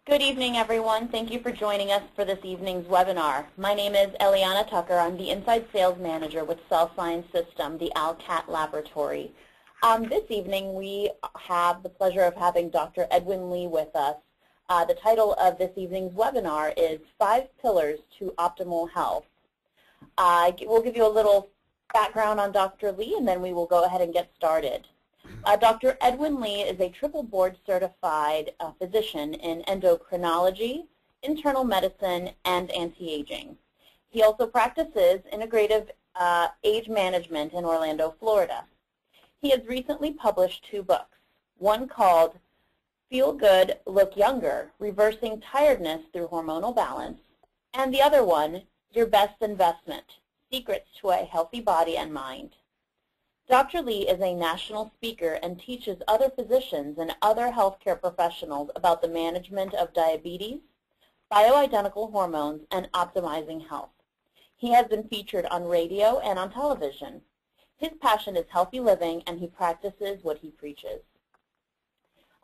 Good evening, everyone. Thank you for joining us for this evening's webinar. My name is Eliana Tucker. I'm the Inside Sales Manager with Cell Science System, the ALCAT Laboratory. This evening, we have the pleasure of having Dr. Edwin Lee with us. The title of this evening's webinar is 5 Pillars to Optimal Health. We'll give you a little background on Dr. Lee, and then we will go ahead and get started. Dr. Edwin Lee is a triple board certified physician in endocrinology, internal medicine, and anti-aging. He also practices integrative age management in Orlando, Florida. He has recently published 2 books, one called Feel Good, Look Younger, Reversing Tiredness Through Hormonal Balance, and the other one, Your Best Investment, Secrets to a Healthy Body and Mind. Dr. Lee is a national speaker and teaches other physicians and other healthcare professionals about the management of diabetes, bioidentical hormones, and optimizing health. He has been featured on radio and on television. His passion is healthy living, and he practices what he preaches.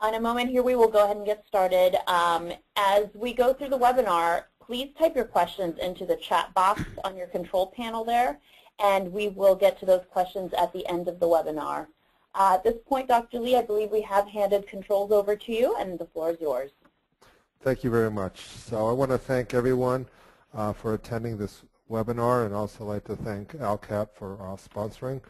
In a moment here, we will go ahead and get started. As we go through the webinar, please type your questions into the chat box on your control panel there, and we will get to those questions at the end of the webinar. At this point, Dr. Lee, I believe we have handed controls over to you, and the floor is yours. Thank you very much. So I want to thank everyone for attending this webinar, and also like to thank ALCAT for sponsoring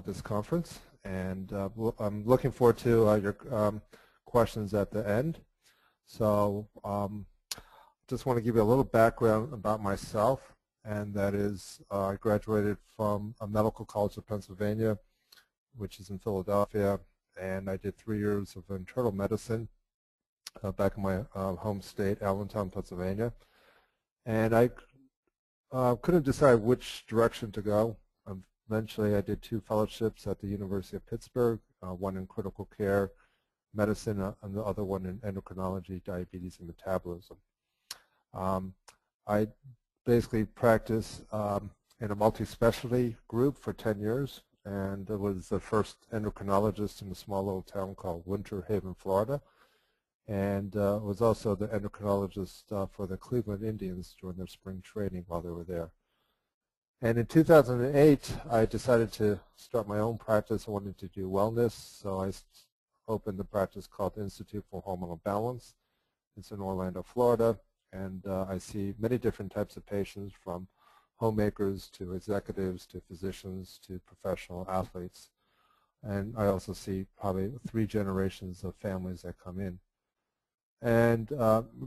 this conference. And I'm looking forward to your questions at the end. So just want to give you a little background about myself. And that is, I graduated from a medical college of Pennsylvania, which is in Philadelphia, and I did 3 years of internal medicine back in my home state, Allentown, Pennsylvania. And I couldn't decide which direction to go. Eventually, I did 2 fellowships at the University of Pittsburgh, one in critical care medicine and the other one in endocrinology, diabetes, and metabolism. I basically practiced in a multi-specialty group for 10 years, and I was the first endocrinologist in a small little town called Winter Haven, Florida, and was also the endocrinologist for the Cleveland Indians during their spring training while they were there. And in 2008, I decided to start my own practice. I wanted to do wellness, so I opened a practice called the Institute for Hormonal Balance. It's in Orlando, Florida. And I see many different types of patients, from homemakers to executives to physicians to professional athletes. And I also see probably 3 generations of families that come in. And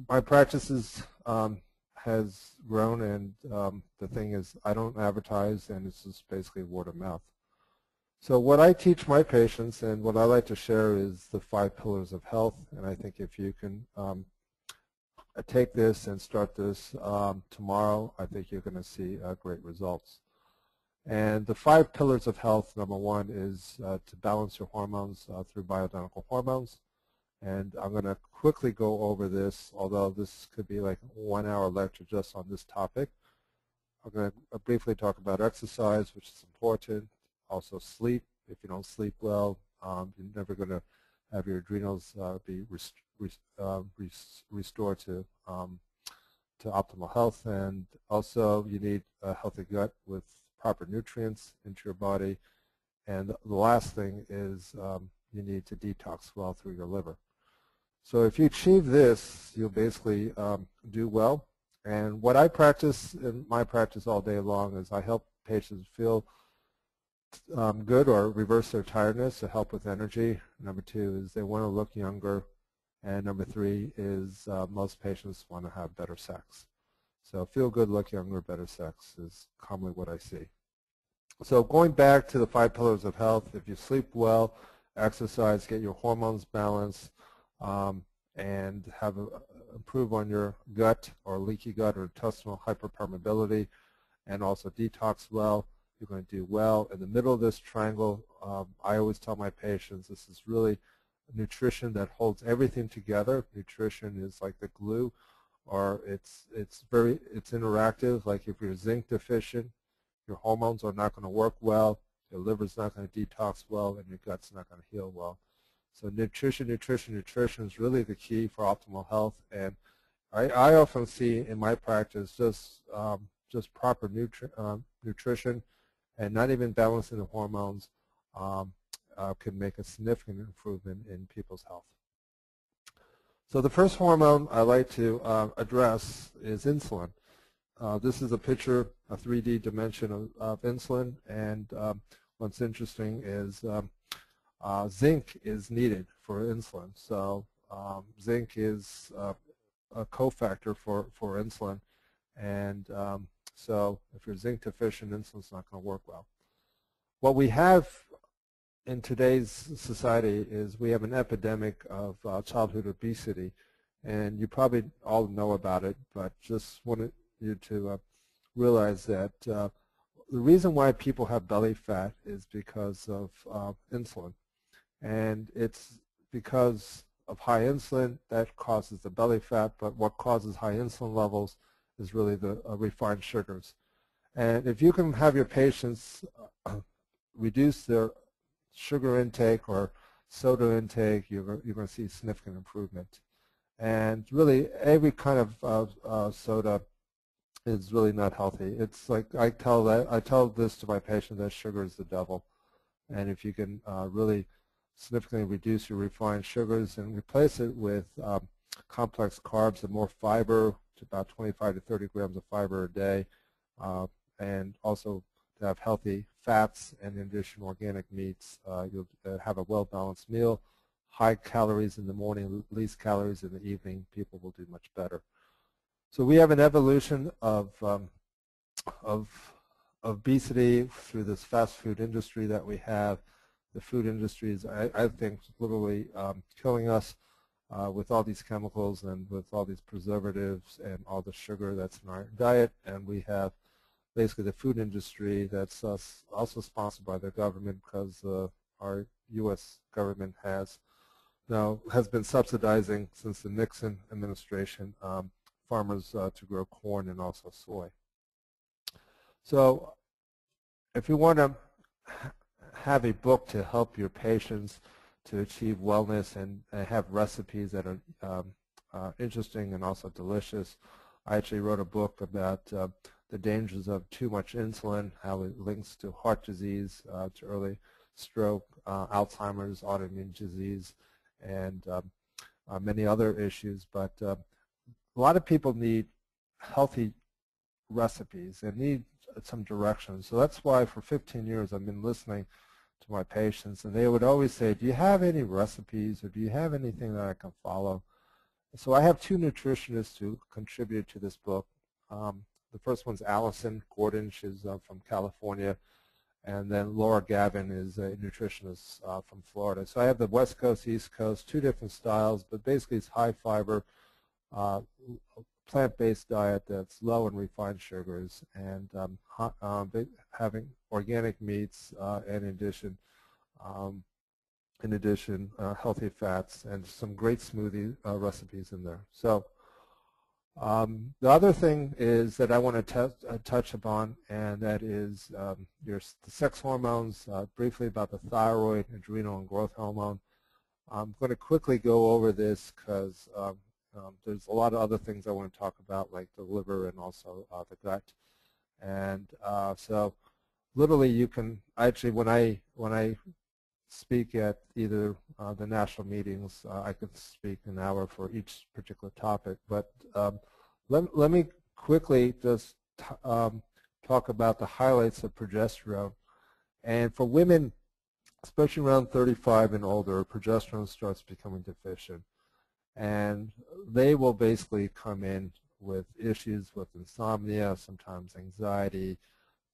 my practice has grown, and the thing is, I don't advertise, and it's just basically word of mouth. So what I teach my patients and what I like to share is the 5 pillars of health. And I think if you can take this and start this tomorrow, I think you're going to see great results. And the 5 pillars of health, number 1 is to balance your hormones through bioidentical hormones. And I'm going to quickly go over this, although this could be like a 1-hour lecture just on this topic. I'm going to briefly talk about exercise, which is important. Also sleep. If you don't sleep well, you're never going to have your adrenals be restored to optimal health. And also you need a healthy gut with proper nutrients into your body. And the last thing is you need to detox well through your liver. So if you achieve this, you'll basically do well. And what I practice in my practice all day long is I help patients feel good or reverse their tiredness to help with energy. Number 2 is they want to look younger. And number 3 is most patients want to have better sex. So feel good, look younger, better sex is commonly what I see. So going back to the 5 pillars of health, if you sleep well, exercise, get your hormones balanced, and improve on your gut or leaky gut or intestinal hyperpermeability, and also detox well, you're going to do well. In the middle of this triangle, I always tell my patients this is really nutrition that holds everything together. Nutrition is like the glue, or it's interactive. Like if you're zinc deficient, your hormones are not going to work well, your liver's not going to detox well, and your gut's not going to heal well. So nutrition, nutrition, nutrition is really the key for optimal health. And I often see in my practice just proper nutrition and not even balancing the hormones can make a significant improvement in people's health. So the first hormone I like to address is insulin. This is a picture, a 3D dimension of insulin, and what's interesting is zinc is needed for insulin. So zinc is a cofactor for insulin, and so if you're zinc deficient, insulin's not going to work well. What we have in today's society is we have an epidemic of childhood obesity, and you probably all know about it, but just wanted you to realize that the reason why people have belly fat is because of insulin, and it's because of high insulin that causes the belly fat, but what causes high insulin levels is really the refined sugars. And if you can have your patients reduce their sugar intake or soda intake, you're going to see significant improvement. And really, every kind of soda is really not healthy. It's like I tell this to my patients, that sugar is the devil. And if you can really significantly reduce your refined sugars and replace it with complex carbs and more fiber, to about 25 to 30 grams of fiber a day, and also to have healthy fats and in addition organic meats, you'll have a well-balanced meal, high calories in the morning, least calories in the evening. People will do much better. So we have an evolution of obesity through this fast food industry that we have. The food industry is, I think, literally killing us with all these chemicals and with all these preservatives and all the sugar that's in our diet. And we have basically the food industry that's also sponsored by the government, because our U.S. government has been subsidizing since the Nixon administration farmers to grow corn and also soy. So if you want to have a book to help your patients to achieve wellness and have recipes that are interesting and also delicious, I actually wrote a book about the dangers of too much insulin, how it links to heart disease, to early stroke, Alzheimer's, autoimmune disease, and many other issues. But a lot of people need healthy recipes and need some direction. So that's why for 15 years I've been listening to my patients, and they would always say, do you have any recipes or do you have anything that I can follow? So I have two nutritionists who contributed to this book. The first one's Allison Gordon. She's from California. And then Laura Gavin is a nutritionist from Florida. So I have the West Coast, East Coast, two different styles, but basically it's high fiber, plant-based diet that's low in refined sugars, and having organic meats, and in addition, healthy fats, and some great smoothie recipes in there. So the other thing is that I want to touch upon, and that is the sex hormones, briefly about the thyroid, adrenal, and growth hormone. I'm going to quickly go over this because there's a lot of other things I want to talk about, like the liver and also the gut. And so literally you can, actually when I speak at either the national meetings, I could speak an hour for each particular topic. But let me quickly just talk about the highlights of progesterone. And for women, especially around 35 and older, progesterone starts becoming deficient. And they will basically come in with issues with insomnia, sometimes anxiety,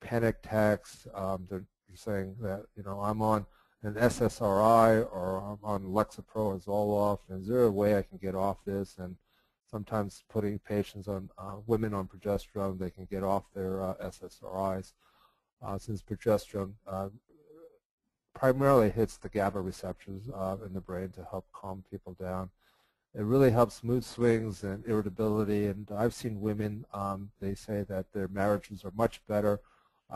panic attacks. They're saying that, I'm on an SSRI or I'm on Lexapro or Zoloft, and is there a way I can get off this? And sometimes putting patients on, women on progesterone, they can get off their SSRIs, since progesterone primarily hits the GABA receptors in the brain to help calm people down. It really helps mood swings and irritability, and I've seen women, they say that their marriages are much better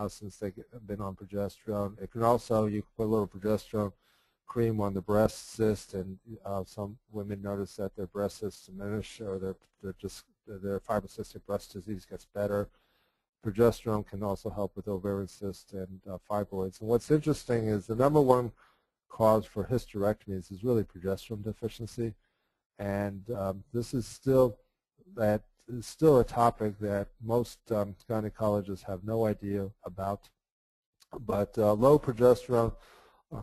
since they've been on progesterone. It can also, you can put a little progesterone, cream on the breast cyst, and some women notice that their breast cysts diminish, or their fibrocystic breast disease gets better. Progesterone can also help with ovarian cysts and fibroids. And what's interesting is the #1 cause for hysterectomies is really progesterone deficiency, and this is still a topic that most gynecologists have no idea about. But low progesterone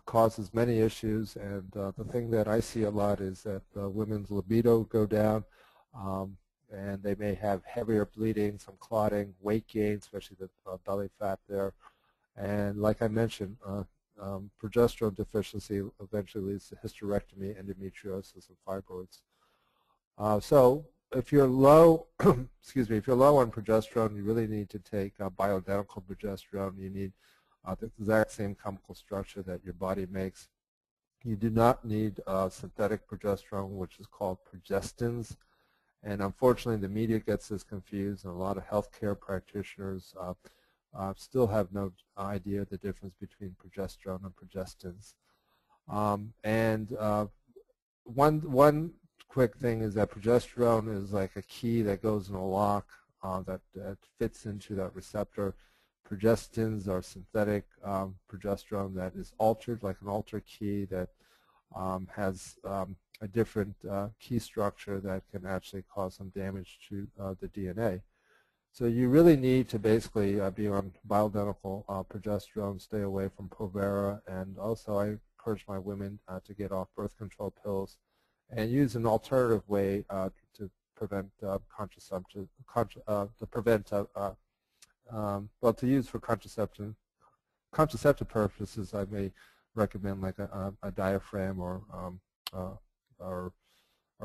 causes many issues, and the thing that I see a lot is that women's libido go down, and they may have heavier bleeding, some clotting, weight gain, especially the belly fat there. And like I mentioned, progesterone deficiency eventually leads to hysterectomy, endometriosis, and fibroids. So if you're low, excuse me, if you're low on progesterone, you really need to take bioidentical progesterone. You need the exact same chemical structure that your body makes. You do not need synthetic progesterone, which is called Progestins. And unfortunately, the media gets this confused, and a lot of healthcare practitioners still have no idea the difference between progesterone and Progestins. One quick thing is that progesterone is like a key that goes in a lock that fits into that receptor. Progestins are synthetic progesterone that is altered, like an alter key that has a different key structure that can actually cause some damage to the DNA. So you really need to basically be on bioidentical progesterone, stay away from Provera, and also I encourage my women to get off birth control pills and use an alternative way to prevent contraception, well, to use for contraceptive purposes. I may recommend like a diaphragm or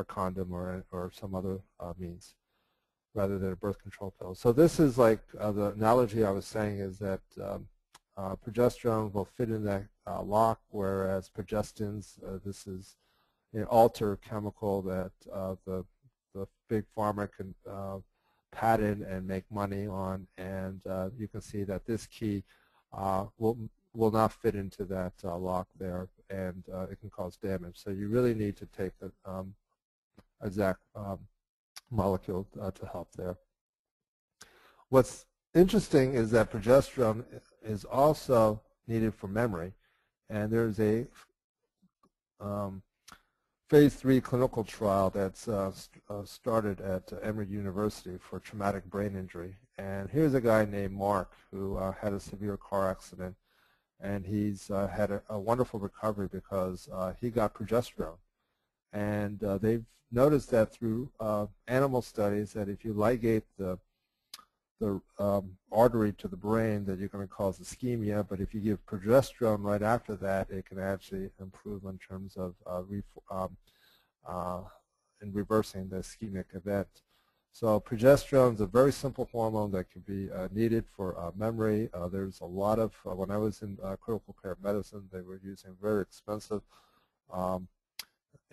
condom or some other means rather than a birth control pill. So this is like the analogy I was saying is that progesterone will fit in that lock, whereas progestins, this is an alter chemical that the big pharma can patent and make money on, and you can see that this key will not fit into that lock there, and it can cause damage. So you really need to take the exact molecule to help there. What's interesting is that progesterone is also needed for memory, and there's a phase 3 clinical trial that's started at Emory University for traumatic brain injury. And here's a guy named Mark who had a severe car accident, and he's had a wonderful recovery because he got progesterone. And they've noticed that through animal studies that if you ligate the artery to the brain, that you're going to cause ischemia, but if you give progesterone right after that, it can actually improve in terms of in reversing the ischemic event. So progesterone is a very simple hormone that can be needed for memory. There's a lot of, when I was in critical care medicine, they were using very expensive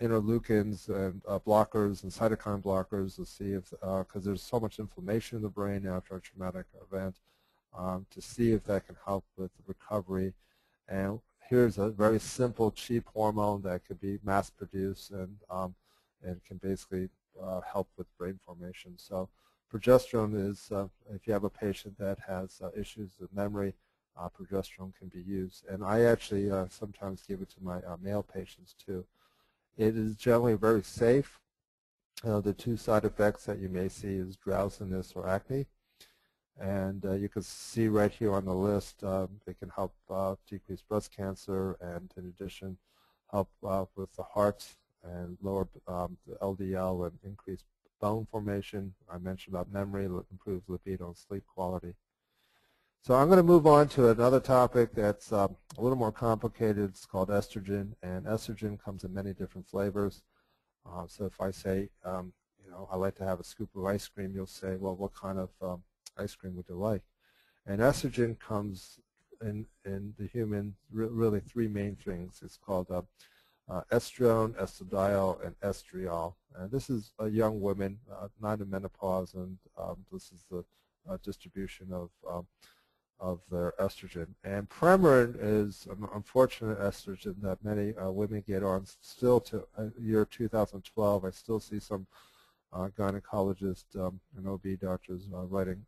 interleukins and blockers and cytokine blockers to see if, because there's so much inflammation in the brain after a traumatic event, to see if that can help with recovery. And here's a very simple, cheap hormone that could be mass-produced and can basically help with brain formation. So progesterone is, if you have a patient that has issues with memory, progesterone can be used. And I actually sometimes give it to my male patients too. It is generally very safe. The two side effects that you may see is drowsiness or acne. And you can see right here on the list, it can help decrease breast cancer, and in addition help with the heart and lower the LDL and increase bone formation. I mentioned about memory, improves libido and sleep quality. So I'm going to move on to another topic that's a little more complicated. It's called estrogen, and estrogen comes in many different flavors. So if I say, you know, I like to have a scoop of ice cream, you'll say, well, what kind of ice cream would you like? And estrogen comes in the human really three main things. It's called estrone, estradiol, and estriol. And this is a young woman, not in menopause, and this is the distribution of of their estrogen. And Premarin is an unfortunate estrogen that many women get on still to year 2012. I still see some gynecologists and OB doctors writing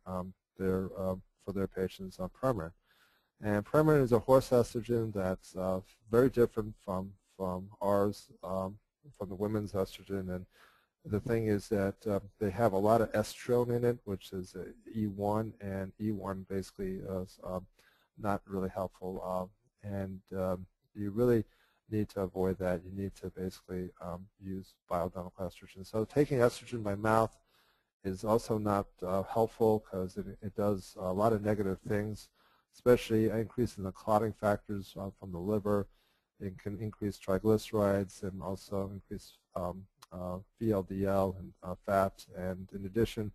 for their patients on Premarin. And Premarin is a horse estrogen that's very different from ours, from the women's estrogen. And the thing is that they have a lot of estrone in it, which is E1, and E1 basically is not really helpful. You really need to avoid that. You need to basically use bioidentical estrogen. So taking estrogen by mouth is also not helpful because it does a lot of negative things, especially increasing the clotting factors from the liver. It can increase triglycerides and also increase VLDL and fat. And in addition,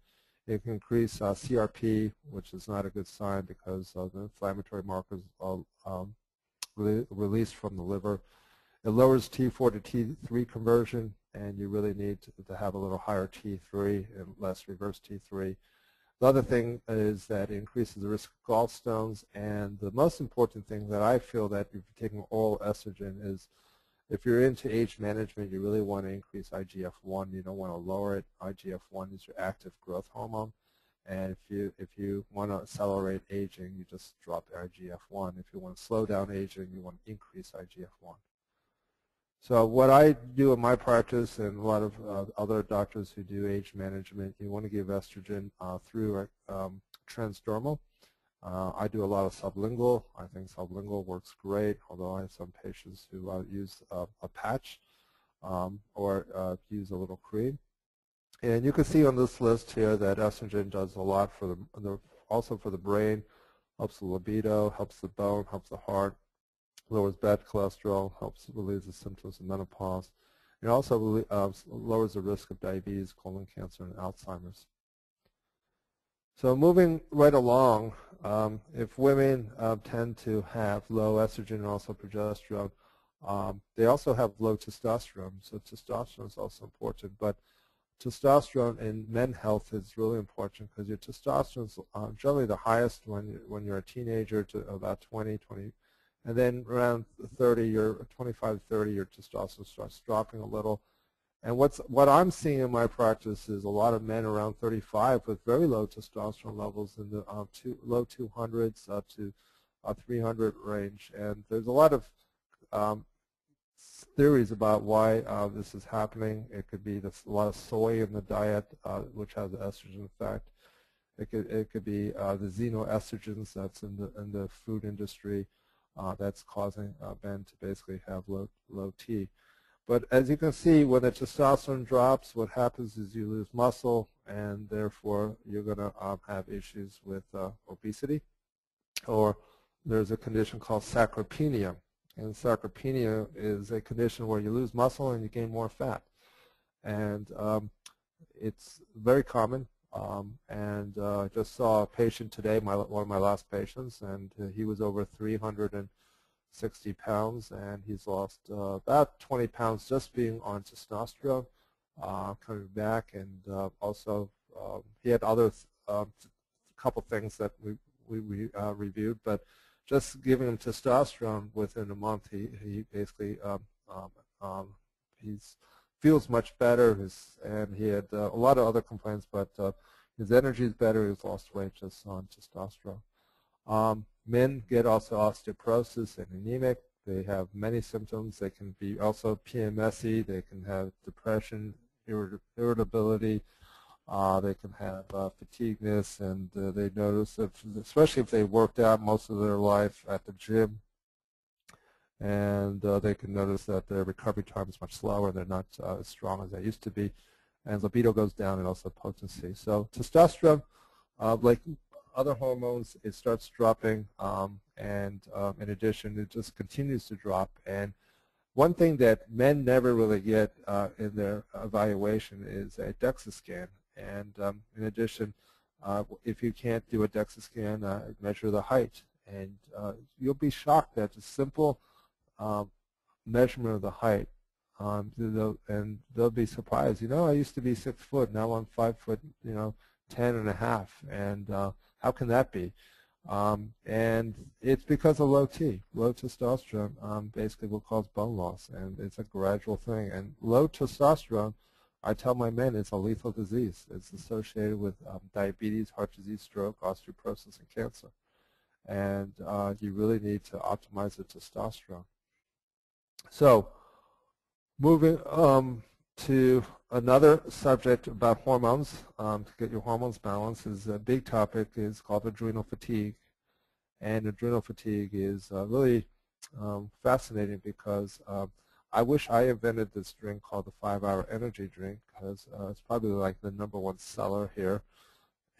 it can increase CRP, which is not a good sign because the inflammatory markers are released from the liver. It lowers T4 to T3 conversion, and you really need to have a little higher T3 and less reverse T3. The other thing is that it increases the risk of gallstones, and the most important thing that I feel that if you're taking oral estrogen is if you're into age management, you really want to increase IGF-1. You don't want to lower it. IGF-1 is your active growth hormone, and if you want to accelerate aging, you just drop IGF-1. If you want to slow down aging, you want to increase IGF-1. So what I do in my practice, and a lot of other doctors who do age management, you want to give estrogen through transdermal. I do a lot of sublingual. I think sublingual works great, although I have some patients who use a patch or use a little cream. And you can see on this list here that estrogen does a lot for also for the brain, helps the libido, helps the bone, helps the heart, lowers bad cholesterol, helps relieve the symptoms of menopause. It also lowers the risk of diabetes, colon cancer, and Alzheimer's. So moving right along, if women tend to have low estrogen and also progesterone, they also have low testosterone. So testosterone is also important. But testosterone in men's health is really important because your testosterone is generally the highest when you're a teenager to about 20, and then around 30, 25, 30, your testosterone starts dropping a little. And what I'm seeing in my practice is a lot of men around 35 with very low testosterone levels in the low 200s up to 300 range. And there's a lot of theories about why this is happening. It could be a lot of soy in the diet, which has an estrogen effect. It could be the xenoestrogens that's in the food industry that's causing men to basically have low T. But as you can see, when the testosterone drops, what happens is you lose muscle, and therefore you're going to have issues with obesity. Or there's a condition called sarcopenia. And sarcopenia is a condition where you lose muscle and you gain more fat. And it's very common. I just saw a patient today, one of my last patients, and he was over 360 pounds, and he's lost about 20 pounds just being on testosterone, coming back, and also he had other couple things that we reviewed, but just giving him testosterone within a month, he basically feels much better, and he had a lot of other complaints, but his energy is better. He's lost weight just on testosterone. Men get also osteoporosis and anemic. They have many symptoms. They can be also PMSy. They can have depression, irritability. They can have fatigueness, and they notice, especially if they worked out most of their life at the gym, and they can notice that their recovery time is much slower. They're not as strong as they used to be, and libido goes down, and also potency. So testosterone, like other hormones, it starts dropping, and in addition, it just continues to drop. And one thing that men never really get in their evaluation is a DEXA scan. And in addition, if you can't do a DEXA scan, measure the height. And you'll be shocked at a simple measurement of the height. And they'll be surprised. You know, I used to be 6 foot. Now I'm 5 foot, 10 and a half. And how can that be? And it's because of low T. Low testosterone basically will cause bone loss, and it's a gradual thing. And low testosterone, I tell my men, it's a lethal disease. It's associated with diabetes, heart disease, stroke, osteoporosis, and cancer. And you really need to optimize the testosterone. So moving to another subject about hormones, to get your hormones balanced, is a big topic is called adrenal fatigue. And adrenal fatigue is really fascinating because I wish I invented this drink called the 5-Hour Energy Drink, because it's probably like the #1 seller here.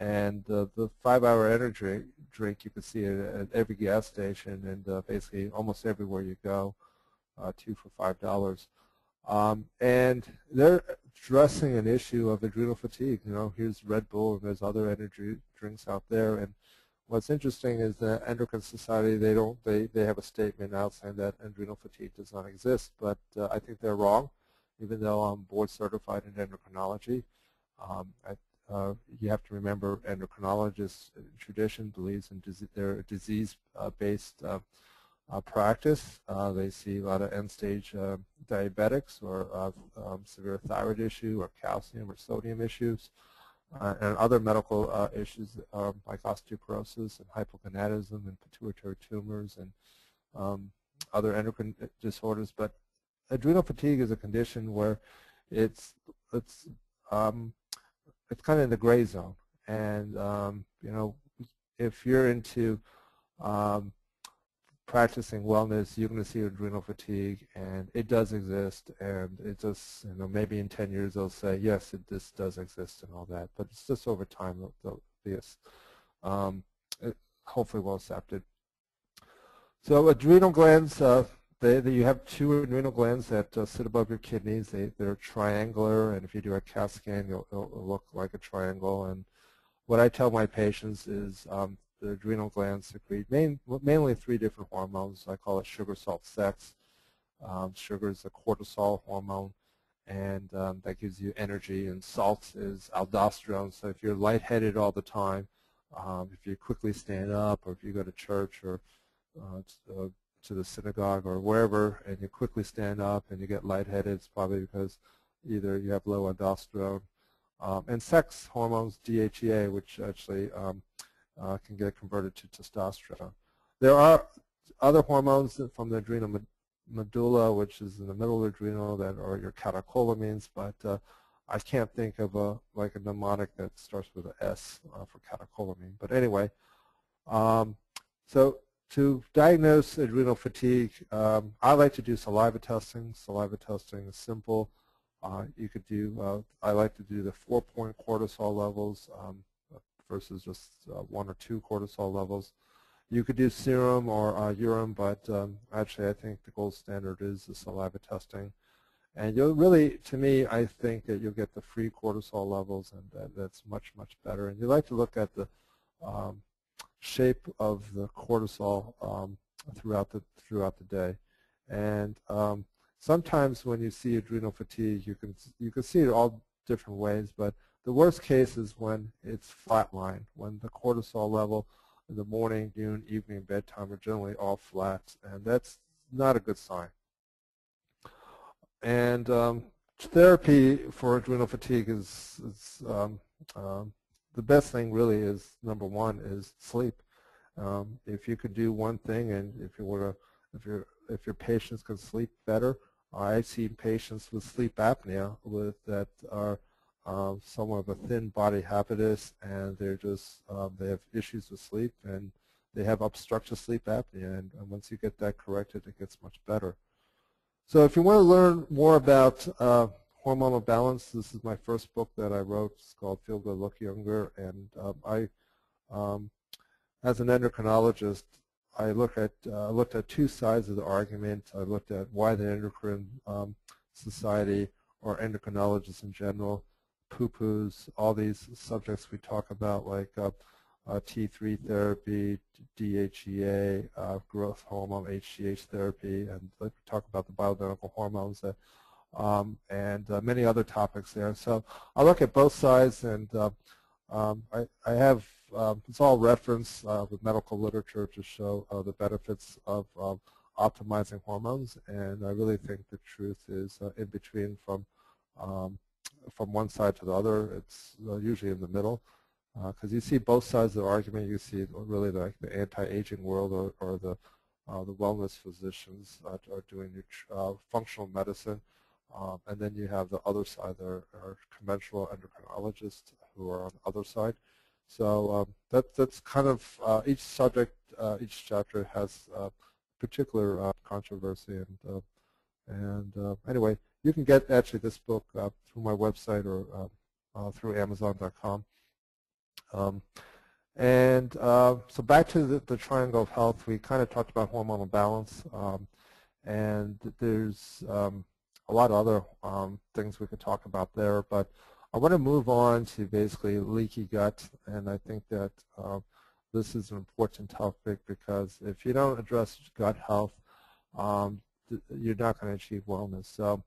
And the 5-Hour Energy Drink, you can see it at every gas station and basically almost everywhere you go, 2 for $5. And they're addressing an issue of adrenal fatigue. You know, here's Red Bull and there's other energy drinks out there. And what's interesting is the Endocrine Society, they have a statement out saying that adrenal fatigue does not exist, but I think they're wrong, even though I'm board certified in endocrinology. You have to remember endocrinologists tradition believes in their disease-based practice. They see a lot of end-stage diabetics or severe thyroid issue or calcium or sodium issues. And other medical issues like osteoporosis and hypogonadism and pituitary tumors and other endocrine disorders. But adrenal fatigue is a condition where it's kind of in the gray zone. And you know, if you're into practicing wellness, you're going to see adrenal fatigue, and it does exist, and it just, you know, maybe in 10 years they'll say, yes, this does exist and all that, but it's just over time they'll be hopefully well accepted. So adrenal glands, you have 2 adrenal glands that sit above your kidneys. They're triangular, and if you do a CAT scan, it'll look like a triangle. And what I tell my patients is the adrenal glands secrete mainly 3 different hormones. I call it sugar, salt, sex. Sugar is a cortisol hormone, and that gives you energy, and salt is aldosterone. So if you're lightheaded all the time, if you quickly stand up, or if you go to church or to the synagogue or wherever, and you quickly stand up and you get lightheaded, it's probably because either you have low aldosterone. And sex hormones, DHEA, which actually can get converted to testosterone. There are other hormones from the adrenal medulla, which is in the middle of the adrenal, that are your catecholamines, but I can't think of a mnemonic that starts with an S for catecholamine. But anyway, so to diagnose adrenal fatigue, I like to do saliva testing. Saliva testing is simple. You could do, I like to do the 4-point cortisol levels versus just 1 or 2 cortisol levels. You could do serum or urine, but actually I think the gold standard is the saliva testing. And you'll really, to me, I think that you'll get the free cortisol levels, and that's much, much better. And you like to look at the shape of the cortisol throughout the day. And sometimes when you see adrenal fatigue, you can see it all different ways, but the worst case is when it's flatline, when the cortisol level in the morning, noon, evening, bedtime are generally all flat, and that's not a good sign. And therapy for adrenal fatigue is the best thing really is, #1 is sleep. If you could do one thing, and if your patients can sleep better, I see patients with sleep apnea that are somewhat of a thin body habitus, and they're just they have issues with sleep, and they have obstructive sleep apnea, and once you get that corrected, it gets much better. So if you want to learn more about hormonal balance, this is my first book that I wrote. It's called Feel Good, Look Younger, and as an endocrinologist, I looked at 2 sides of the argument. I looked at why the Endocrine Society, or endocrinologists in general, poo-poos all these subjects we talk about, like T3 therapy, DHEA, growth hormone, HGH therapy, and we talk about the bioidentical hormones, and many other topics there. So I look at both sides, and I have, it's all reference with medical literature to show the benefits of optimizing hormones, and I really think the truth is in between from one side to the other. It's usually in the middle, because you see both sides of the argument. You see really like the anti-aging world or the wellness physicians are doing functional medicine, and then you have the other side, there are conventional endocrinologists who are on the other side. So that's kind of each subject, each chapter has particular controversy, and anyway, you can get actually this book through my website or through Amazon.com. So back to the triangle of health, we kind of talked about hormonal balance, and there's a lot of other things we could talk about there, but I want to move on to basically leaky gut, and I think that this is an important topic because if you don't address gut health, you're not going to achieve wellness. So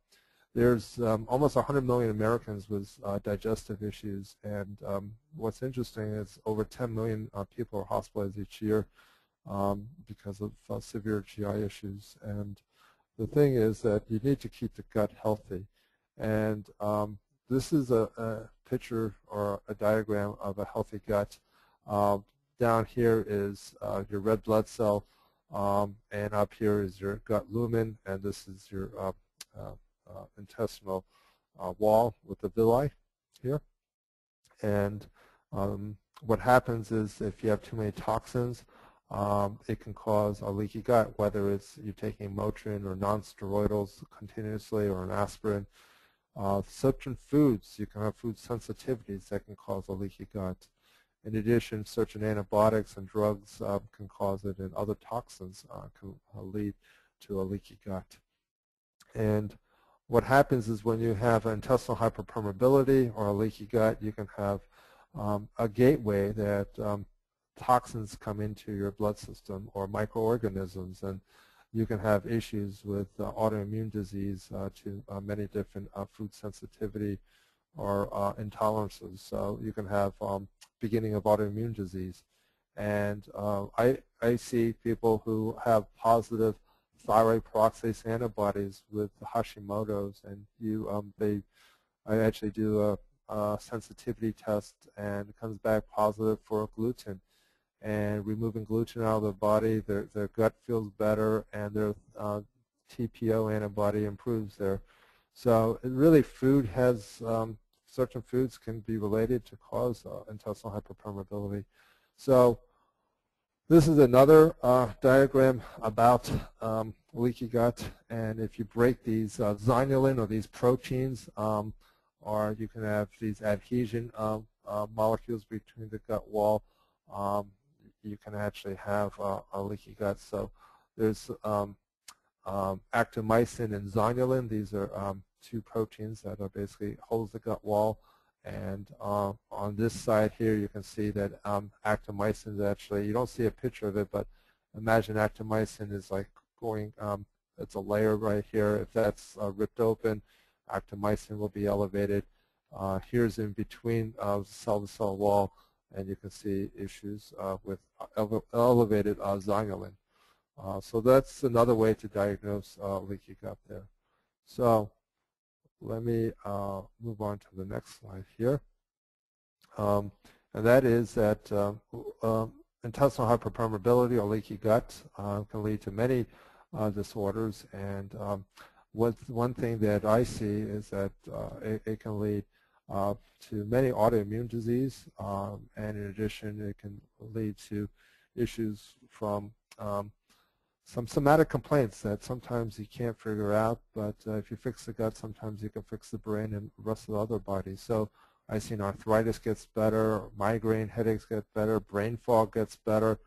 there's almost 100 million Americans with digestive issues, and what's interesting is over 10 million people are hospitalized each year because of severe GI issues. And the thing is that you need to keep the gut healthy. And this is a picture or a diagram of a healthy gut. Down here is your red blood cell, and up here is your gut lumen, and this is your intestinal wall with the villi here. And what happens is if you have too many toxins, it can cause a leaky gut, whether it's you're taking Motrin or non-steroidals continuously or an aspirin. Certain foods, you can have food sensitivities that can cause a leaky gut. In addition, certain antibiotics and drugs can cause it, and other toxins can lead to a leaky gut. And what happens is when you have intestinal hyperpermeability or a leaky gut, you can have a gateway that toxins come into your blood system or microorganisms, and you can have issues with autoimmune disease to many different food sensitivity or intolerances. So you can have beginning of autoimmune disease. And I see people who have positive thyroid peroxidase antibodies with Hashimoto's, and I actually do a sensitivity test, and it comes back positive for gluten. And removing gluten out of the body, their gut feels better, and their TPO antibody improves there. So it really, food has certain foods can be related to cause intestinal hyperpermeability. So this is another diagram about leaky gut, and if you break these zonulin or these proteins, or you can have these adhesion molecules between the gut wall, you can actually have a leaky gut. So there's actomycin and zonulin. These are two proteins that are basically holds the gut wall. And on this side here, you can see that actomycin is actually, you don't see a picture of it, but imagine actomycin is like going, it's a layer right here. If that's ripped open, actomycin will be elevated. Here's in between the cell-to-cell wall, and you can see issues with elevated zonulin. So that's another way to diagnose leaky gut there. So let me move on to the next slide here. And that is that intestinal hyperpermeability or leaky gut can lead to many disorders. And one thing that I see is that it can lead to many autoimmune disease, and in addition, it can lead to issues from some somatic complaints that sometimes you can't figure out, but if you fix the gut, sometimes you can fix the brain and the rest of the other body. So I've seen arthritis gets better, migraine headaches get better, brain fog gets better.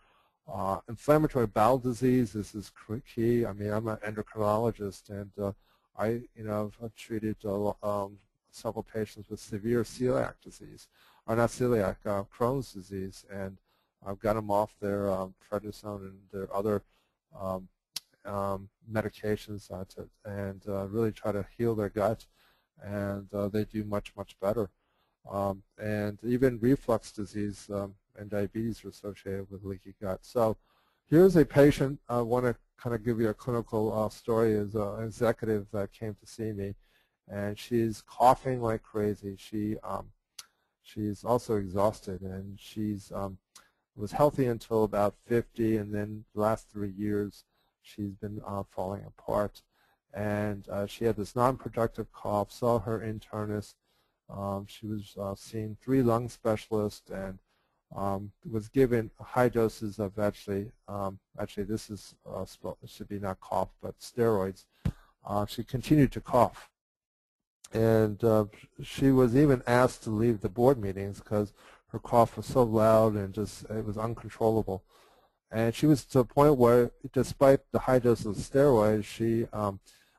Inflammatory bowel disease, this is key. I mean, I'm an endocrinologist, and I've treated several patients with severe celiac disease, or not celiac, Crohn's disease, and I've got them off their prednisone and their other medications and really try to heal their gut, and they do much, much better. and even reflux disease and diabetes are associated with leaky gut. So here's a patient. I want to kind of give you a clinical story. Is an executive that came to see me, and she's coughing like crazy. She's also exhausted, and she's was healthy until about 50, and then the last 3 years she's been falling apart. And she had this non-productive cough, saw her internist. She was seeing 3 lung specialists and was given high doses of actually this is should be not cough, but steroids. She continued to cough. And she was even asked to leave the board meetings because her cough was so loud and just it was uncontrollable. And she was to a point where, despite the high doses of steroids, she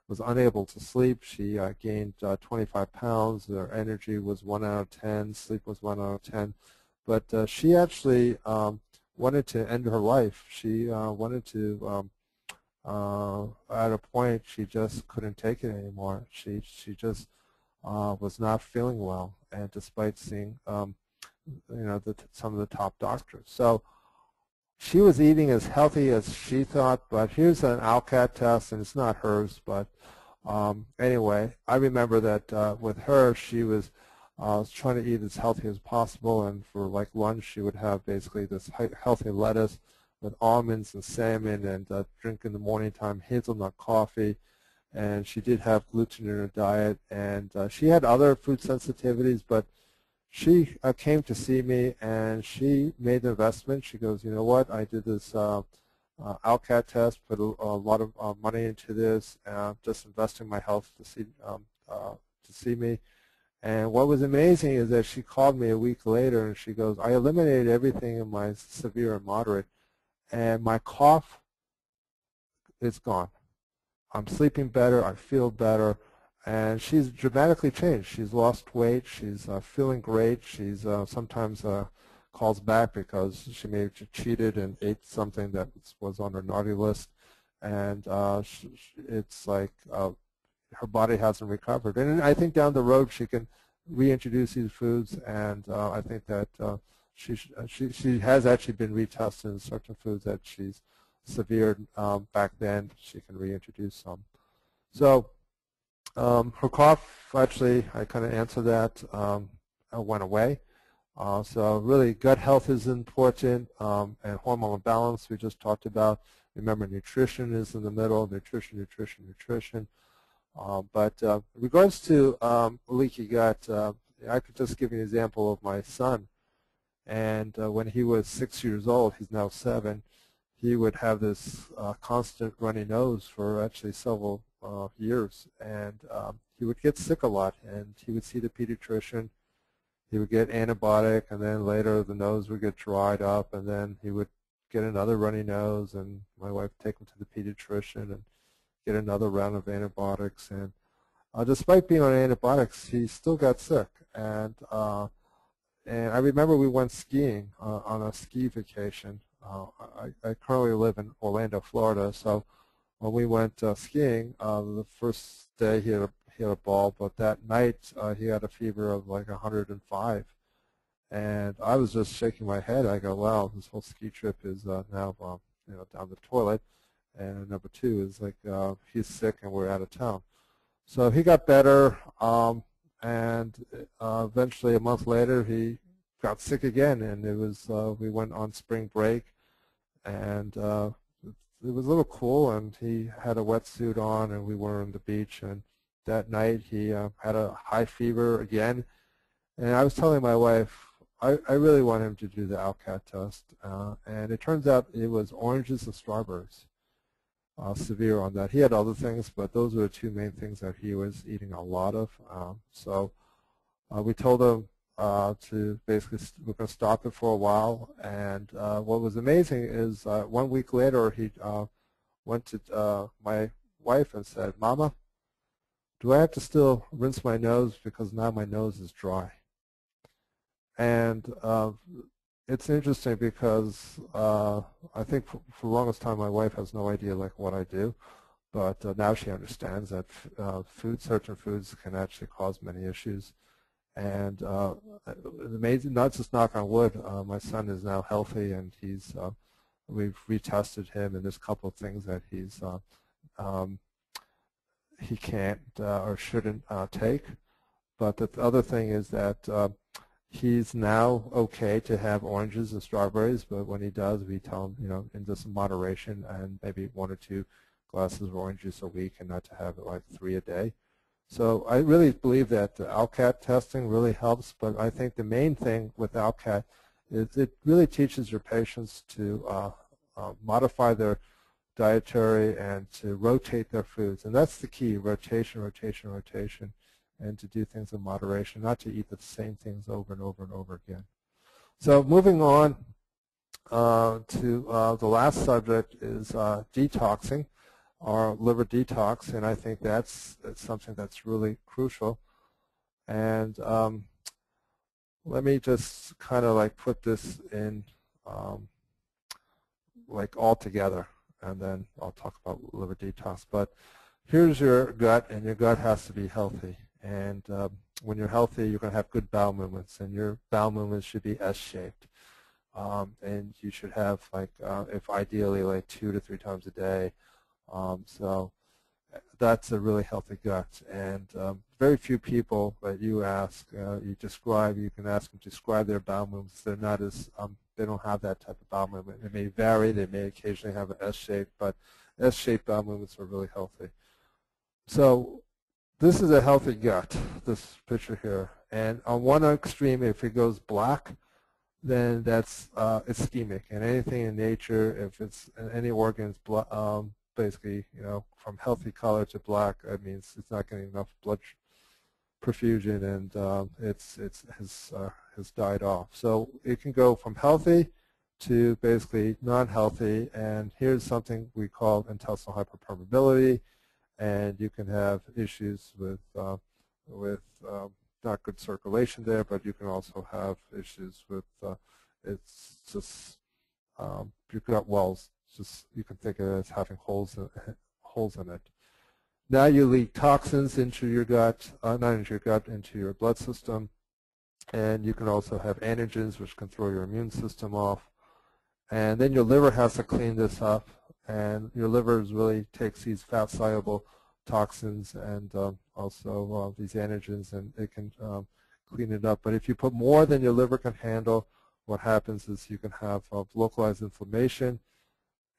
was unable to sleep. She gained 25 pounds. Her energy was 1 out of 10. Sleep was 1 out of 10. But she actually wanted to end her life. She wanted to, at a point, she just couldn't take it anymore. She just was not feeling well, and despite seeing some of the top doctors. So she was eating as healthy as she thought, but here's an ALCAT test, and it's not hers, but anyway, I remember that with her, she was trying to eat as healthy as possible, and for like lunch, she would have basically this healthy lettuce with almonds and salmon, and drink in the morning time hazelnut coffee. And she did have gluten in her diet, and she had other food sensitivities, but she came to see me, and she made the investment. She goes, you know what, I did this ALCAT test, put a lot of money into this, just investing my health to see me. And what was amazing is that she called me a week later, and she goes, I eliminated everything in my severe and moderate, and my cough is gone. I'm sleeping better, I feel better, and she's dramatically changed. She's lost weight, she's feeling great. She's sometimes calls back because she may have cheated and ate something that was on her naughty list, and it's like her body hasn't recovered. And I think down the road she can reintroduce these foods, and I think that she has actually been retested in certain foods that she's severe back then. She can reintroduce some. So her cough, actually, I kind of answered that, went away. So really, gut health is important, and hormonal balance we just talked about. Remember, nutrition is in the middle. Nutrition, nutrition, nutrition. But in regards to leaky gut, I could just give you an example of my son. And when he was 6 years old, he's now 7. He would have this constant runny nose for actually several years, and he would get sick a lot, and he would see the pediatrician. He would get antibiotic, and then later the nose would get dried up, and then he would get another runny nose, and my wife would take him to the pediatrician and get another round of antibiotics. And despite being on antibiotics, he still got sick. And I remember we went skiing on a ski vacation. I currently live in Orlando, Florida, so when we went skiing, the first day he had a ball, but that night he had a fever of like 105, and I was just shaking my head. I go, wow, this whole ski trip is now down the toilet. And number 2 is like he's sick and we're out of town. So he got better, and eventually a month later he got sick again, and it was we went on spring break, and it was a little cool, and he had a wetsuit on, and we were on the beach, and that night he had a high fever again, and I was telling my wife, I really want him to do the ALCAT test, and it turns out it was oranges and strawberries. Severe on that. He had other things, but those were the 2 main things that he was eating a lot of. So we told him to basically we're going to stop it for a while. And what was amazing is 1 week later he went to my wife and said, Mama, do I have to still rinse my nose because now my nose is dry? And it's interesting because I think for the longest time my wife has no idea like what I do, but now she understands that certain foods can actually cause many issues. And amazing, not just knock on wood, my son is now healthy, and we've retested him, and there's a couple of things that he can't or shouldn't take. But the other thing is that he's now okay to have oranges and strawberries, but when he does, we tell him, in just moderation, and maybe 1 or 2 glasses of orange juice a week, and not to have like 3 a day. So I really believe that the ALCAT testing really helps, but I think the main thing with ALCAT is it really teaches your patients to modify their dietary and to rotate their foods. And that's the key, rotation, rotation, rotation, and to do things in moderation, not to eat the same things over and over and over again. So moving on to the last subject is detoxing, or liver detox, and I think that's something that's really crucial. And let me just kind of like put this in like all together, and then I'll talk about liver detox. But here's your gut, and your gut has to be healthy. And when you're healthy, you're going to have good bowel movements, and your bowel movements should be S-shaped. And you should have, like, if ideally, like 2 to 3 times a day. So that's a really healthy gut. And very few people that you ask, you can ask them to describe their bowel movements. They're not as, they don't have that type of bowel movement. It may vary. They may occasionally have an S-shape, but S-shaped bowel movements are really healthy. So this is a healthy gut, this picture here. And on one extreme, if it goes black, then that's ischemic. And anything in nature, if it's any organs, basically, from healthy color to black, that means it's not getting enough blood perfusion, and it has died off. So it can go from healthy to basically non-healthy, and here's something we call intestinal hyperpermeability, and you can have issues with not good circulation there, but you can also have issues with it's just your gut walls. You can think of it as having holes in it. Now you leak toxins into your gut, not into your gut, into your blood system, and you can also have antigens, which can throw your immune system off. And then your liver has to clean this up, and your liver really takes these fat-soluble toxins and also these antigens, and it can clean it up. But if you put more than your liver can handle, what happens is you can have localized inflammation.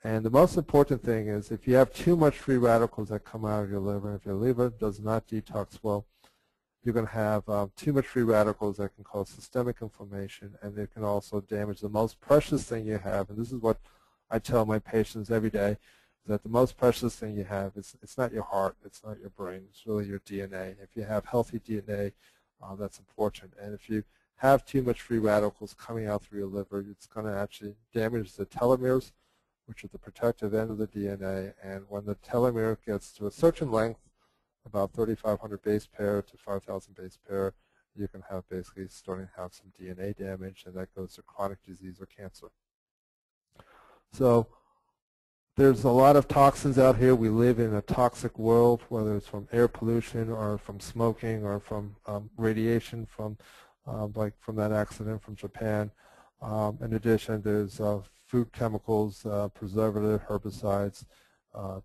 And the most important thing is if you have too much free radicals that come out of your liver, if your liver does not detox well, you're going to have too much free radicals that can cause systemic inflammation, and it can also damage the most precious thing you have. And this is what I tell my patients every day, that the most precious thing you have is, it's not your heart, it's not your brain, it's really your DNA. If you have healthy DNA, that's important. And if you have too much free radicals coming out through your liver, it's going to actually damage the telomeres, which is the protective end of the DNA. And when the telomere gets to a certain length, about 3,500 base pair to 5,000 base pair, you can have basically starting to have some DNA damage, and that goes to chronic disease or cancer. So there's a lot of toxins out here. We live in a toxic world, whether it's from air pollution or from smoking or from radiation from like from that accident from Japan. In addition, there's food chemicals, preservative, herbicides,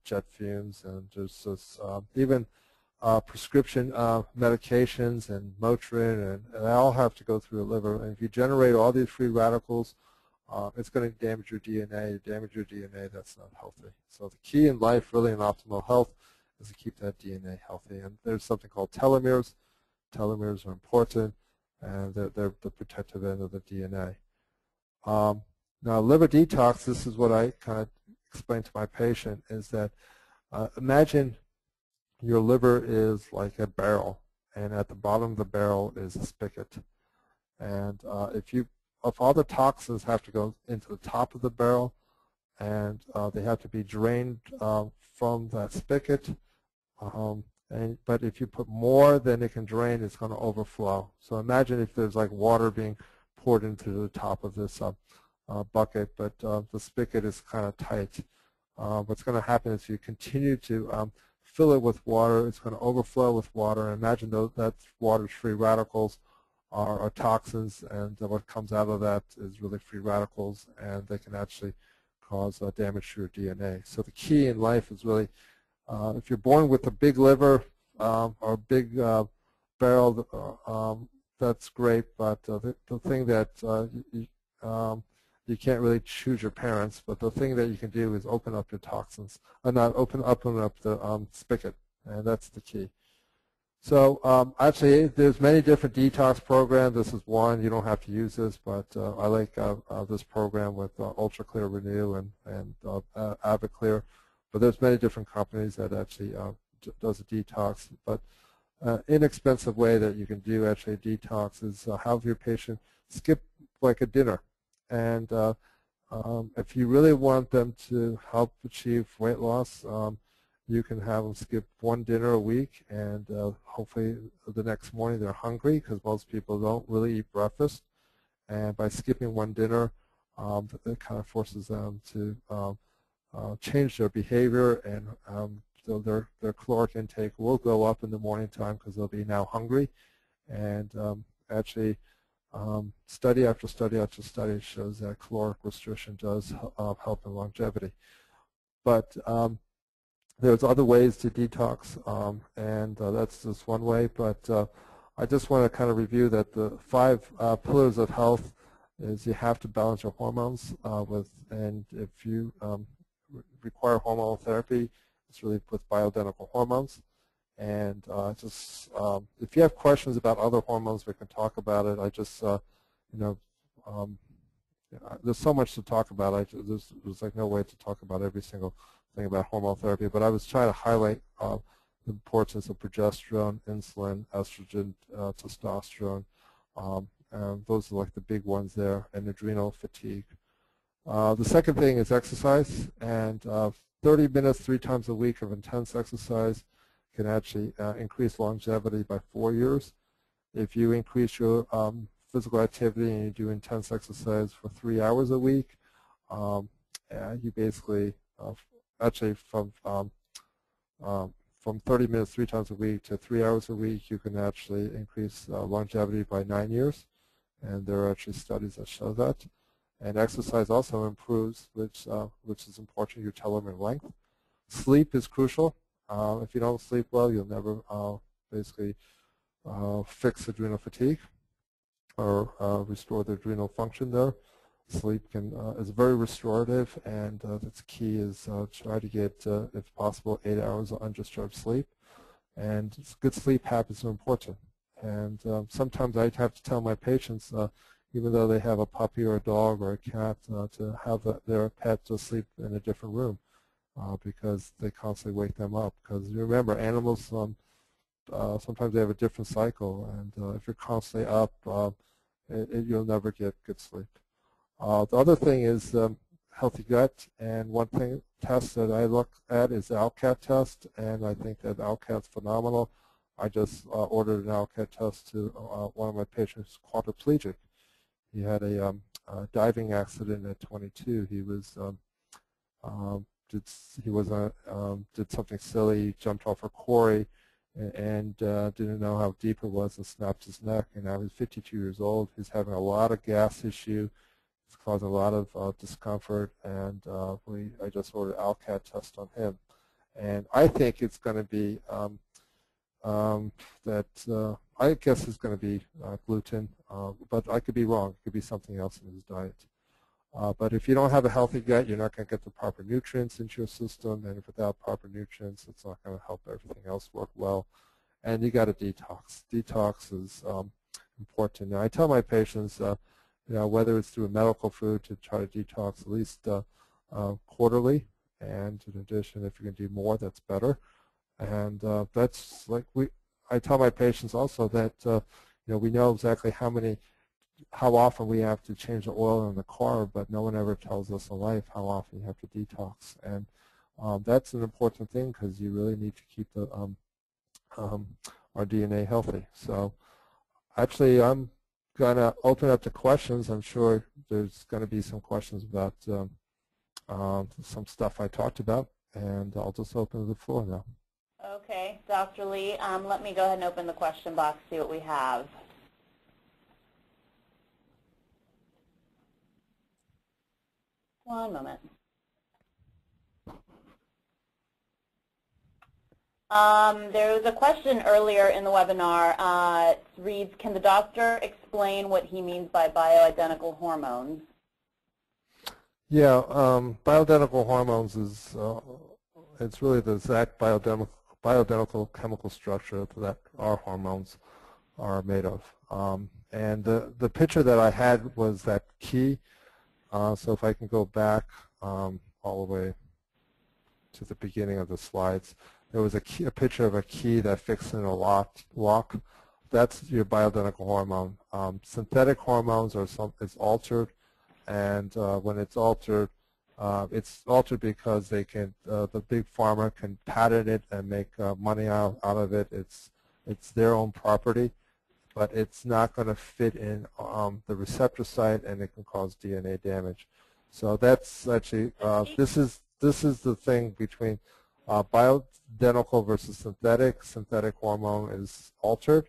jet fumes, and there's just even prescription medications and Motrin, and they all have to go through the liver. And if you generate all these free radicals, it's going to damage your DNA. Damage your DNA, that's not healthy. So the key in life, really in optimal health, is to keep that DNA healthy. And there's something called telomeres. Telomeres are important, and they're the protective end of the DNA. Now, liver detox, this is what I kind of explain to my patient, is that imagine your liver is like a barrel, and at the bottom of the barrel is a spigot. And if all the toxins have to go into the top of the barrel, and they have to be drained from that spigot, but if you put more than it can drain, it's going to overflow. So imagine if there's like water being poured into the top of this bucket, but the spigot is kind of tight. What's going to happen is you continue to fill it with water, it's going to overflow with water. Imagine that water's free radicals are toxins, and what comes out of that is really free radicals, and they can actually cause damage to your DNA. So the key in life is really, if you're born with a big liver or a big barrel, that's great, but the thing that you can't really choose your parents, but the thing that you can do is open up your toxins, not open up the spigot, and that's the key. So actually, there's many different detox programs. This is one. You don't have to use this, but I like this program with Ultra Clear Renew and AviClear. But there's many different companies that actually does a detox. But inexpensive way that you can do actually a detox is have your patient skip like a dinner. And if you really want them to help achieve weight loss, you can have them skip one dinner a week, and hopefully the next morning they're hungry, because most people don't really eat breakfast. And by skipping one dinner, it kind of forces them to change their behavior, and so their caloric intake will go up in the morning time because they'll be now hungry. And actually, study after study after study shows that caloric restriction does help in longevity. But there's other ways to detox, and that's just one way. But I just want to kind of review that the 5 pillars of health is you have to balance your hormones and if you require hormonal therapy, it's really with bioidentical hormones. And if you have questions about other hormones, we can talk about it. I just, there's so much to talk about. There's like no way to talk about every single thing about hormone therapy, but I was trying to highlight the importance of progesterone, insulin, estrogen, testosterone. Those are like the big ones there, and adrenal fatigue. The second thing is exercise, and 30 minutes 3 times a week of intense exercise can actually increase longevity by 4 years. If you increase your physical activity and you do intense exercise for 3 hours a week, you basically actually from 30 minutes 3 times a week to 3 hours a week, you can actually increase longevity by 9 years, and there are actually studies that show that. And exercise also improves, which is important, your telomere length. Sleep is crucial. If you don't sleep well, you'll never basically fix adrenal fatigue or restore the adrenal function there. Sleep is very restorative, and the key is try to get, if possible, 8 hours of undisturbed sleep. And good sleep habits are important. And sometimes I have to tell my patients, even though they have a puppy or a dog or a cat, to have their pet to sleep in a different room because they constantly wake them up. Because you remember, animals, sometimes they have a different cycle, and if you're constantly up, you'll never get good sleep. The other thing is healthy gut, and one test that I look at is the ALCAT test, and I think that ALCAT's phenomenal. I just ordered an ALCAT test to one of my patients who's quadriplegic. He had a diving accident at 22. He was did something silly, jumped off a quarry, and didn't know how deep it was and snapped his neck. And now he's 52 years old. He's having a lot of gas issue. It's causing a lot of discomfort, and I just ordered an ALCAT test on him. And I think it's going to be I guess it's going to be gluten, but I could be wrong. It could be something else in his diet. But if you don't have a healthy gut, you're not going to get the proper nutrients into your system, and without proper nutrients, it's not going to help everything else work well. And you got to detox. Detox is important. Now, I tell my patients, whether it's through a medical food to try to detox at least quarterly, and in addition, if you can do more, that's better. And that's like I tell my patients also that we know exactly how often we have to change the oil in the car, but no one ever tells us in life how often you have to detox. And that's an important thing because you really need to keep our DNA healthy. So actually, I'm going to open up to questions. I'm sure there's going to be some questions about some stuff I talked about, and I'll just open the floor now. Okay, Dr. Lee, let me go ahead and open the question box, see what we have. One moment. There was a question earlier in the webinar. It reads, can the doctor explain what he means by bioidentical hormones? Yeah, bioidentical hormones is it's really the exact bioidentical chemical structure that our hormones are made of. And the picture that I had was that key. So if I can go back all the way to the beginning of the slides, there was a picture of a key that fixed in a lock. That's your bioidentical hormone. Synthetic hormones it's altered, and when it's altered because they can the big pharma can patent it and make money out of it. It's their own property, but it's not going to fit in the receptor site, and it can cause DNA damage. So that's actually this is the thing between bioidentical versus synthetic. Synthetic hormone is altered.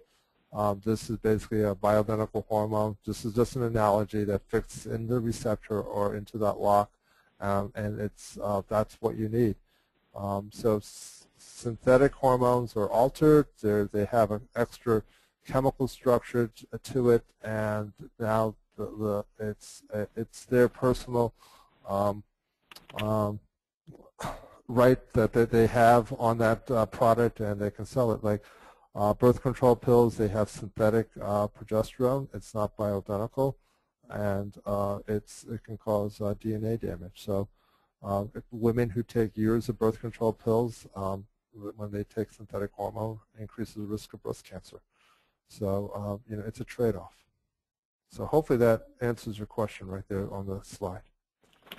This is basically a bioidentical hormone. This is just an analogy that fits in the receptor or into that lock, and that's what you need. So synthetic hormones are altered. They have an extra chemical structure to it, and now it's their personal right that they have on that product, and they can sell it. Like birth control pills, they have synthetic progesterone. It's not bioidentical, and it can cause DNA damage. So women who take years of birth control pills, when they take synthetic hormone, increases the risk of breast cancer. So it's a trade-off. So hopefully that answers your question right there on the slide.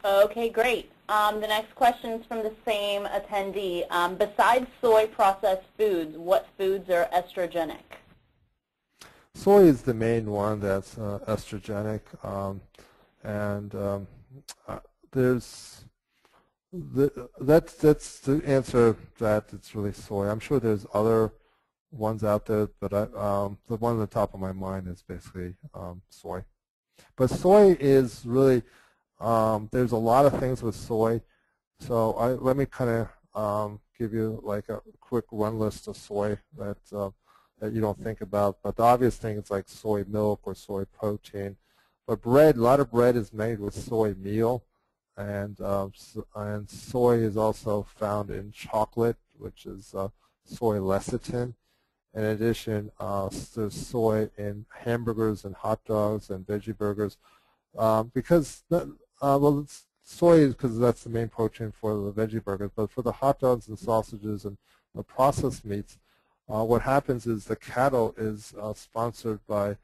Okay, great. The next question is from the same attendee. Besides soy processed foods, what foods are estrogenic? Soy is the main one that's estrogenic, that's the answer that it's really soy. I'm sure there's other ones out there, but the one on the top of my mind is basically soy. But soy is really there's a lot of things with soy. So let me kind of give you like a quick run list of soy that you don't think about. But the obvious thing is like soy milk or soy protein. But bread, a lot of bread is made with soy meal, and soy is also found in chocolate, which is soy lecithin. In addition, there's soy in hamburgers and hot dogs and veggie burgers, because soy is because that's the main protein for the veggie burgers. But for the hot dogs and sausages and the processed meats, what happens is the cattle is sponsored by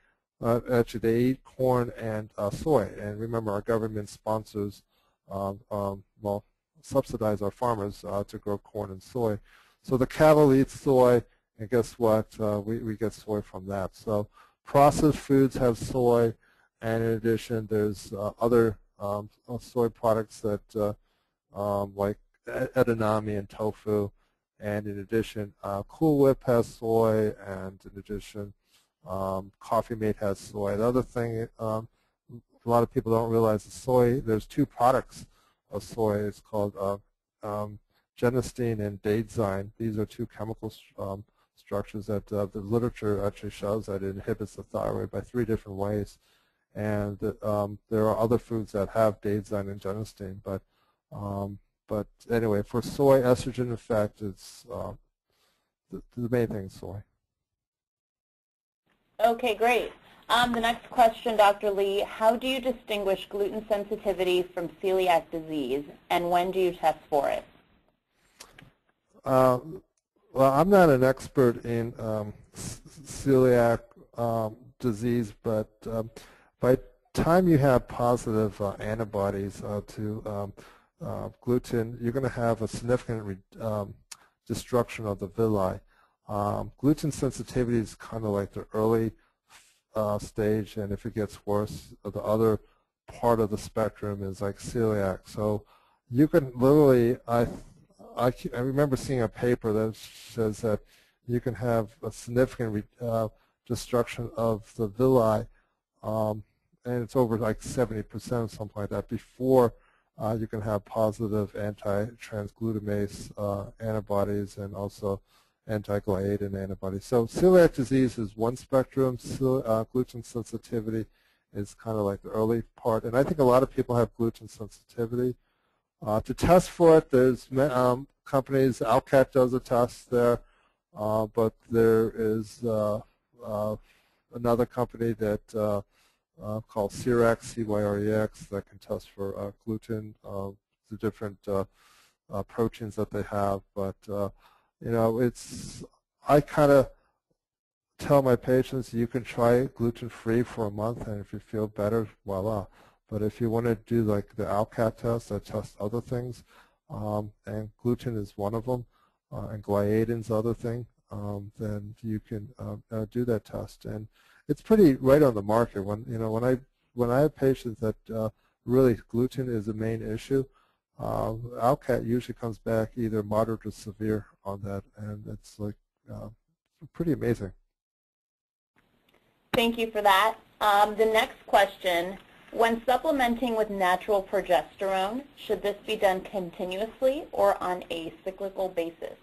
actually they eat corn and soy. And remember, our government sponsors, subsidize our farmers to grow corn and soy. So the cattle eat soy. And guess what? We get soy from that. So processed foods have soy, and in addition, there's other soy products that like edamame and tofu. And in addition, Cool Whip has soy, and in addition, Coffee Mate has soy. The other thing, a lot of people don't realize is soy. There's two products of soy. It's called genistein and daidzein. These are two chemical structures that the literature actually shows that it inhibits the thyroid by 3 different ways. And there are other foods that have daidzein and genistein, but anyway, for soy estrogen effect, it's the main thing is soy. Okay, great. The next question, Dr. Lee, how do you distinguish gluten sensitivity from celiac disease, and when do you test for it? Well, I'm not an expert in celiac disease, but by the time you have positive antibodies to gluten, you're going to have a significant destruction of the villi. Gluten sensitivity is kind of like the early stage, and if it gets worse, the other part of the spectrum is like celiac. So you can literally, I remember seeing a paper that says that you can have a significant destruction of the villi, and it's over like 70% or something like that before you can have positive anti-transglutamase antibodies and also anti-gliadin antibodies. So celiac disease is one spectrum. Gluten sensitivity is kind of like the early part. And I think a lot of people have gluten sensitivity. To test for it, there's companies, ALCAT does a test there, but there is another company that called Cyrex, C-Y-R-E-X, that can test for gluten, the different proteins that they have. But I kind of tell my patients you can try gluten-free for a month, and if you feel better, voila. But if you want to do like the ALCAT test that tests other things, and gluten is one of them, and gliadin's other thing, then you can do that test. And it's pretty right on the market. When I have patients that really gluten is the main issue, ALCAT usually comes back either moderate or severe on that, and it's like pretty amazing. Thank you for that. The next question, when supplementing with natural progesterone, should this be done continuously or on a cyclical basis?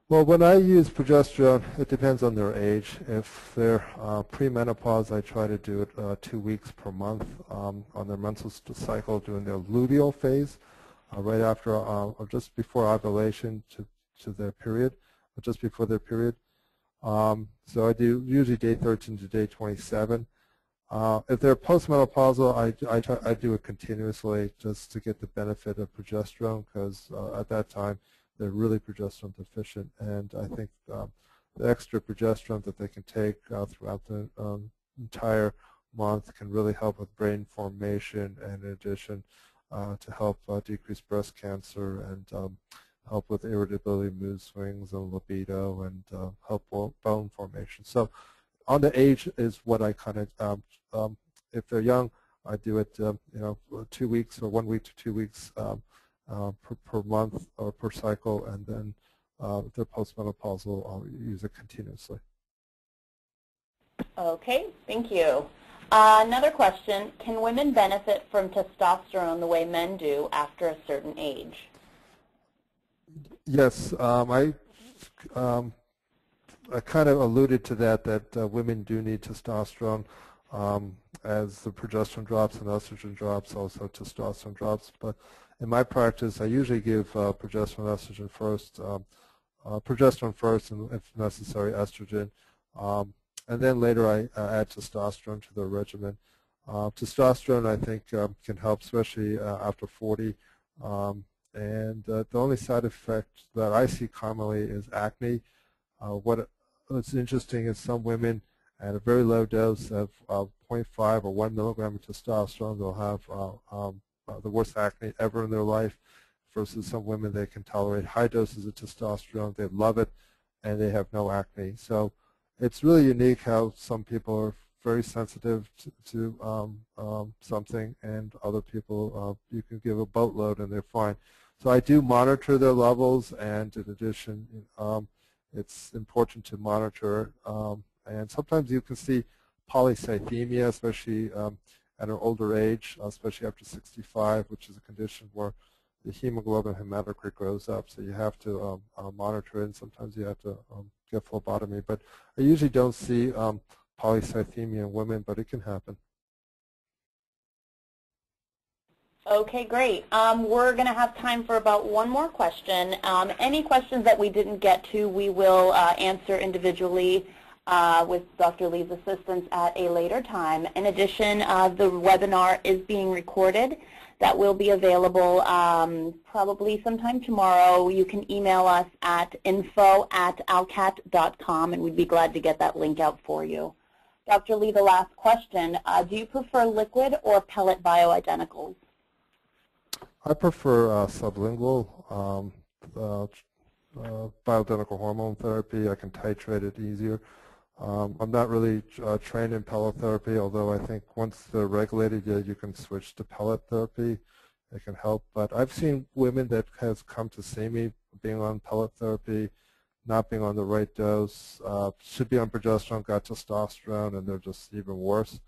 Well, when I use progesterone, it depends on their age. If they're premenopause, I try to do it 2 weeks per month on their menstrual cycle during their luteal phase, right after or just before ovulation to their period, or just before their period. So I do usually day 13 to day 27. If they're postmenopausal, I do it continuously just to get the benefit of progesterone, because at that time they're really progesterone deficient, and I think the extra progesterone that they can take throughout the entire month can really help with brain formation, and in addition to help decrease breast cancer and help with irritability, mood swings, and libido, and help bone formation. So on the age is what I kind of, if they're young, I do it 2 weeks or 1 week to 2 weeks per month or per cycle, and then if they're postmenopausal, I'll use it continuously. Okay, thank you. Another question, can women benefit from testosterone the way men do after a certain age? Yes, I kind of alluded to that women do need testosterone. As the progesterone drops and estrogen drops, also testosterone drops. But in my practice, I usually give progesterone, estrogen first, progesterone first, and if necessary, estrogen. And then later I add testosterone to the regimen. Testosterone, I think, can help, especially after 40. And the only side effect that I see commonly is acne. What's interesting is some women at a very low dose of 0.5 or 1 milligram of testosterone, they'll have the worst acne ever in their life, versus some women that can tolerate high doses of testosterone, they love it, and they have no acne. So it's really unique how some people are very sensitive to something, and other people you can give a boatload and they're fine. So I do monitor their levels, and in addition, it's important to monitor. And sometimes you can see polycythemia, especially at an older age, especially after 65, which is a condition where the hemoglobin hematocrit goes up. So you have to monitor it, and sometimes you have to get phlebotomy. But I usually don't see polycythemia in women, but it can happen. Okay, great. We're going to have time for about one more question. Any questions that we didn't get to, we will answer individually with Dr. Lee's assistance at a later time. In addition, the webinar is being recorded. That will be available probably sometime tomorrow. You can email us at info@alcat.com, and we'd be glad to get that link out for you. Dr. Lee, the last question, do you prefer liquid or pellet bioidenticals? I prefer sublingual bioidentical hormone therapy. I can titrate it easier. I'm not really trained in pellet therapy, although I think once they're regulated, yeah, you can switch to pellet therapy. It can help. But I've seen women that has come to see me being on pellet therapy, not being on the right dose, should be on progesterone, got testosterone, and they're just even worse.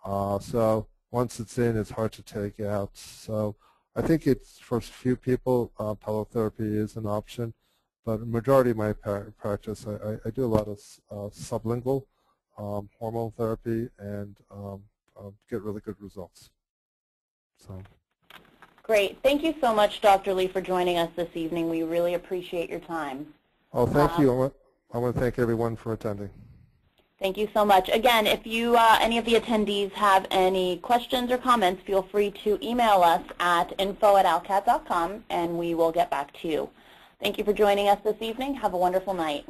So once it's in, it's hard to take out. So I think it's for a few people, pellet therapy is an option, but the majority of my practice, I do a lot of sublingual hormone therapy and get really good results. So. Great. Thank you so much, Dr. Lee, for joining us this evening. We really appreciate your time. Oh, thank you. I want to thank everyone for attending. Thank you so much. Again, if you, any of the attendees have any questions or comments, feel free to email us at info@alcat.com, and we will get back to you. Thank you for joining us this evening. Have a wonderful night.